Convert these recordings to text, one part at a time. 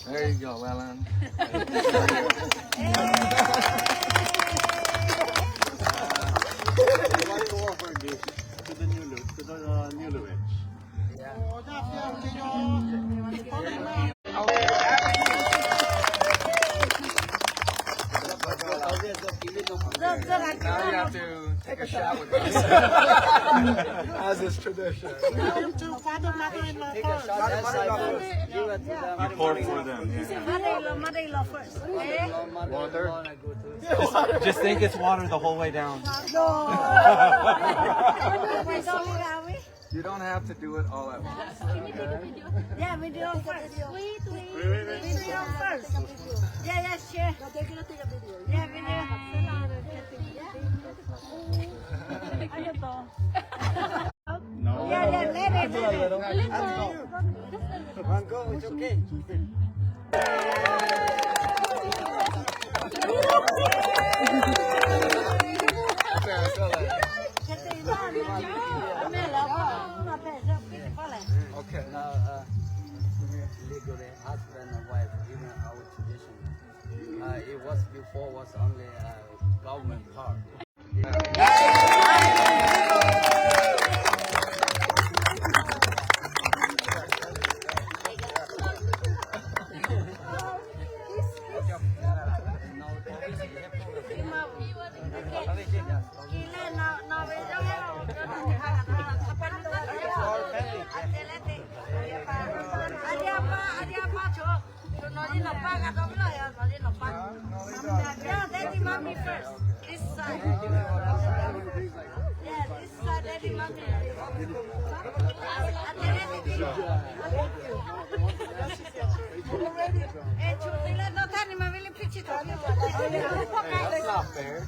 There you go, Alan. Let's go over this to the new look, to the new look. Now you have to take a shot with us. As is tradition. Take a shot at first. Give it to them. You pour for them. Mother-in-law first. Water. Just think it's water the whole way down. You don't have to do it all at once. Yeah, we do it first. Wait. We do it first. Yeah, sure. Yeah, we do. No. Yeah, let it. Go, it's okay. Okay. Now, legally, husband and wife, even our tradition, it was before was only government part. Daddy, mommy first. This side. Yeah, this side, daddy, mommy. That's not fair.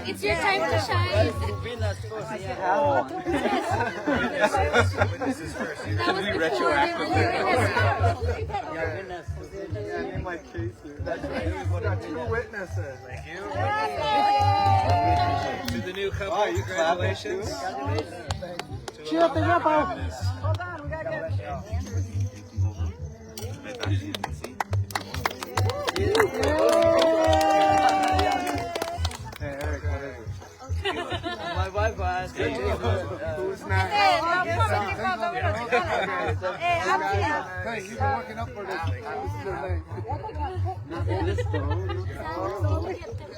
It's your time to shine. Witnesses first. That was retroactive. Yeah, in my case, that's right. Got two witnesses. Thank you. To the new couple, congratulations. Cheer up the rapper. Hold on, we gotta get Hey, Eric, what is it? My wife was. Who's next? Hey, Hey, you've been working up for this.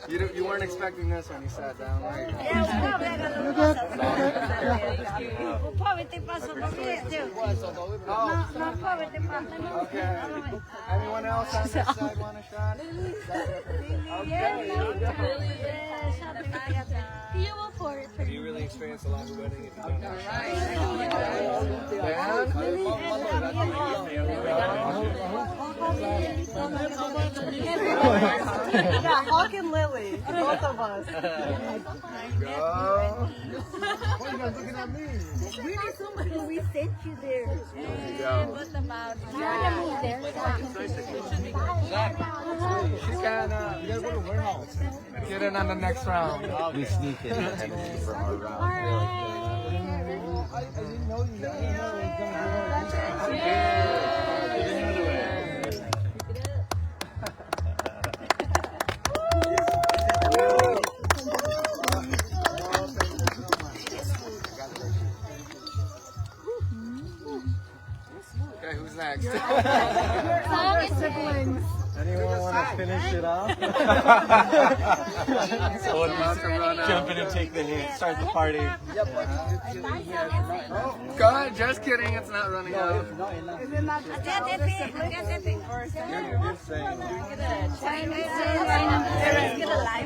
You weren't expecting this when you sat down, right? Okay. Anyone else on this side want a shot? You will pour it for You really experience a lot of wedding if you don't know. Yeah, Hawk and Lily, both of us. Go. Why are you guys looking at me? We sent you there. what about She's gonna get in on the next round. We sneak in from our round. Okay, who's next? Siblings. Anyone want to finish it off? Someone wants to jump in and take the hit, start the party. Oh, God, just kidding. It's not running out. Is it not just the siblings? Or is it You're saying.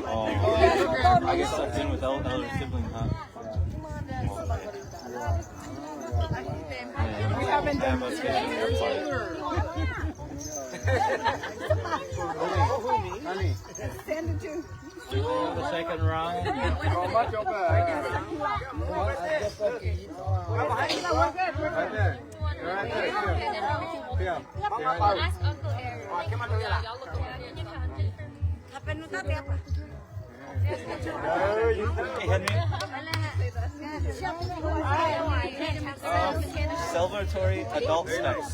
Oh, I get sucked in with elder sibling, huh? we haven't done Let's get in your part. Honey, Send it to. The second round. How much of that? Right there. Right there. Yeah. Ask Uncle Eric. Y'all look around here. Hey, Henry. Celebratory adult snacks.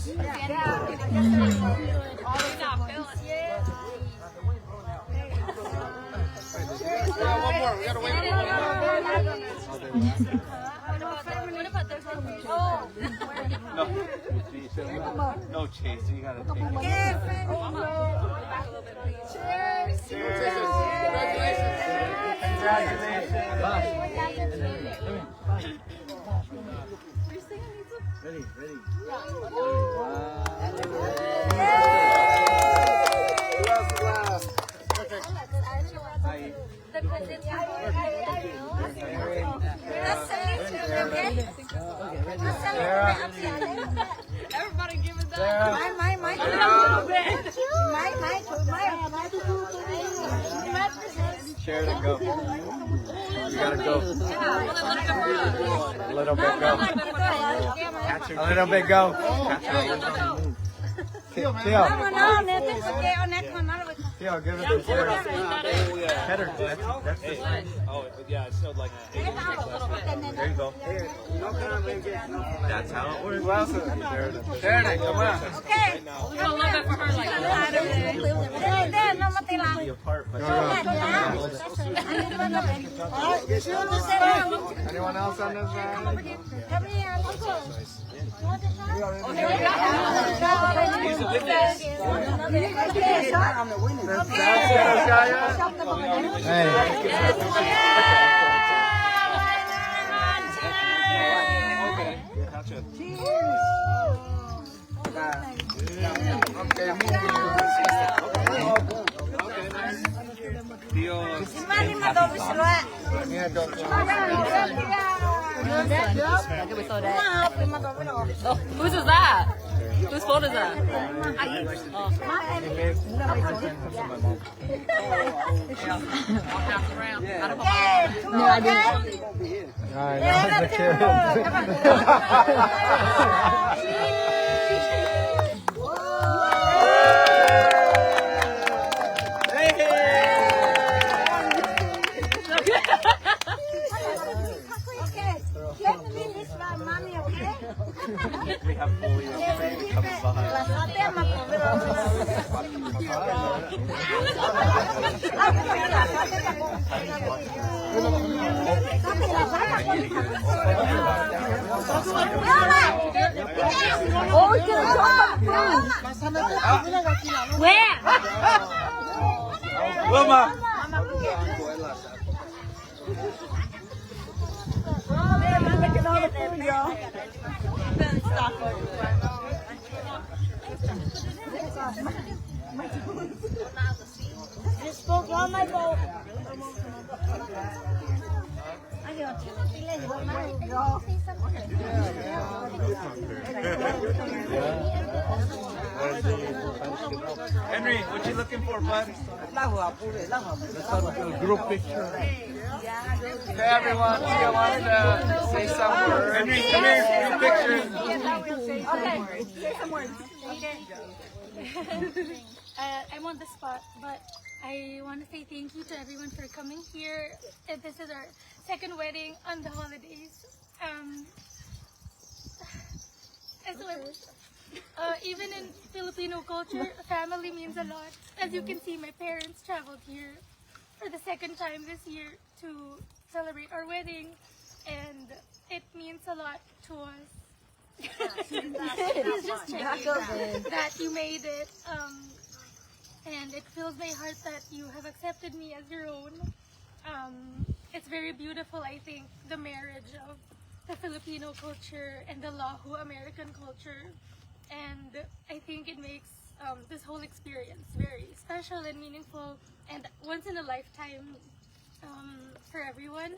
One more. We gotta wait. What about those? No chase. You gotta take it. Ready. Everybody give it that. Share it and go. You gotta go. A little bit go. A little bit go. Theo, give it to Sarah. Header. That's the thing. Oh, yeah, it snowed like 8 inches last week. There you go. That's how it works. Who else is there? Come on. We're gonna love it for her like Be apart, but Anyone else on this round? he's a witness. Hey. Whose is that? Whose phone is that? We have fully to come behind. Where? Wilma! Henry, what you looking for, bud? Group picture. Hey everyone, do you want to say some words? Henry, come here, group picture. Okay. Say some words. Okay. I'm on the spot, but I want to say thank you to everyone for coming here. This is our second wedding on the holidays. Even in Filipino culture, family means a lot. As you can see, my parents traveled here for the second time this year to celebrate our wedding, and it means a lot to us. He's just checking that you made it, and it fills my heart that you have accepted me as your own. It's very beautiful, I think, the marriage of the Filipino culture and the Ngajsou American culture, and I think it makes this whole experience very special and meaningful and once in a lifetime for everyone.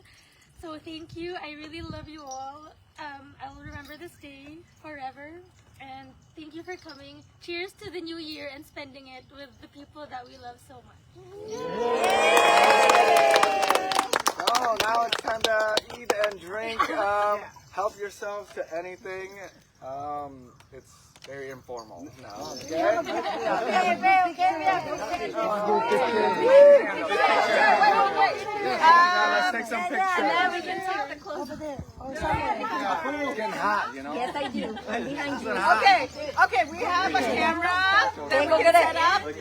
So thank you. I really love you all. I will remember this day forever, and thank you for coming. Cheers to the new year and spending it with the people that we love so much. now it's time to eat and drink. Help yourselves to anything. It's very informal now. Okay? Let's take some pictures. We can take the clothes over there. It's getting hot, you know? Yes, I do. I'm behind you. Okay, we have a camera that we can set up to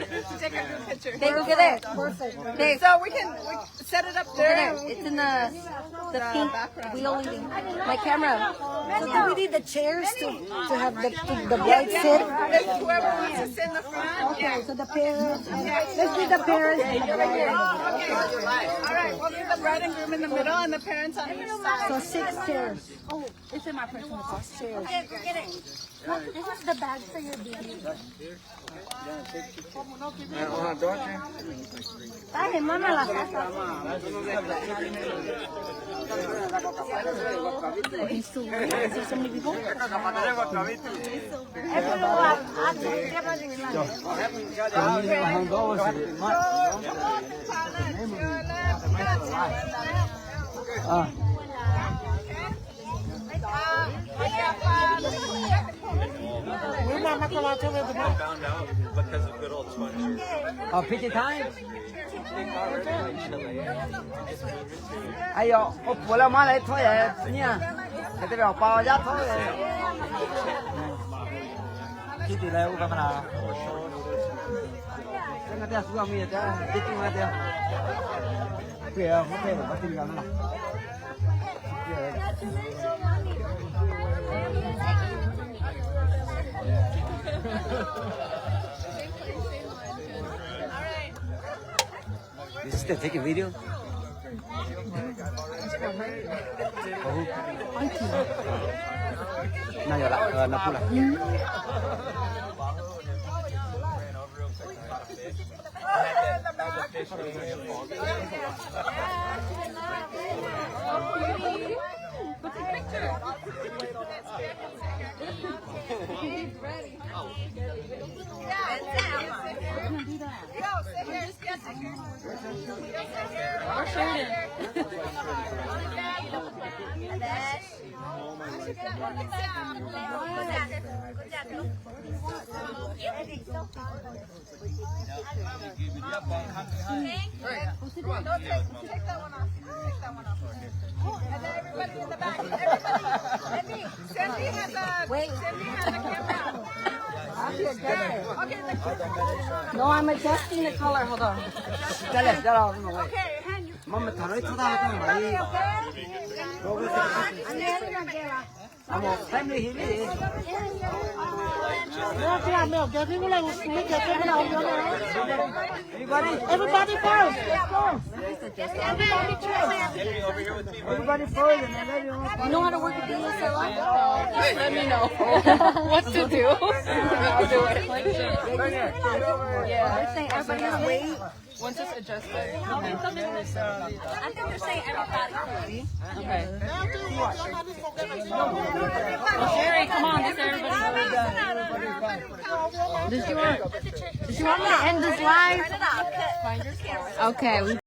take a good picture. They look at it. Perfect. They, So we can set it up there. it's in the pink wheel leading. My camera. So do we need the chairs to have the bride sit? Whoever wants to sit in the front. Okay, so the parents. Let's do the parents and the bride. Okay. All right, we'll do the bride and groom in the middle and the parents on each side. So 6 chairs. Oh, it's in my personal cost chairs. This is the bag for your baby. Dale, mamá la saca. So many people? Found out because of good old sponge. Oh, picture time. 哎呦，我婆了妈来拖嘢，呢，喺度爆一拖嘢。呢啲咧好咁啦。真係啲樹咁嘢啫，啲種嗰啲。對啊，好平，我點咁啦？ You still taking video? Nah, ya lah, nak pula. No, I'm adjusting the color. Hold on. Mama, thằng thằng thằng mày. Amo, family here. Everybody first. Let's go. Everybody first, and then You know how to work a DSLR? Just let me know what to do. I'll do it. They're saying everybody just wait. Once it's adjusted. I think they're saying everybody. Okay. Sherry, come on, this everybody. Does she want me to end this live? Okay.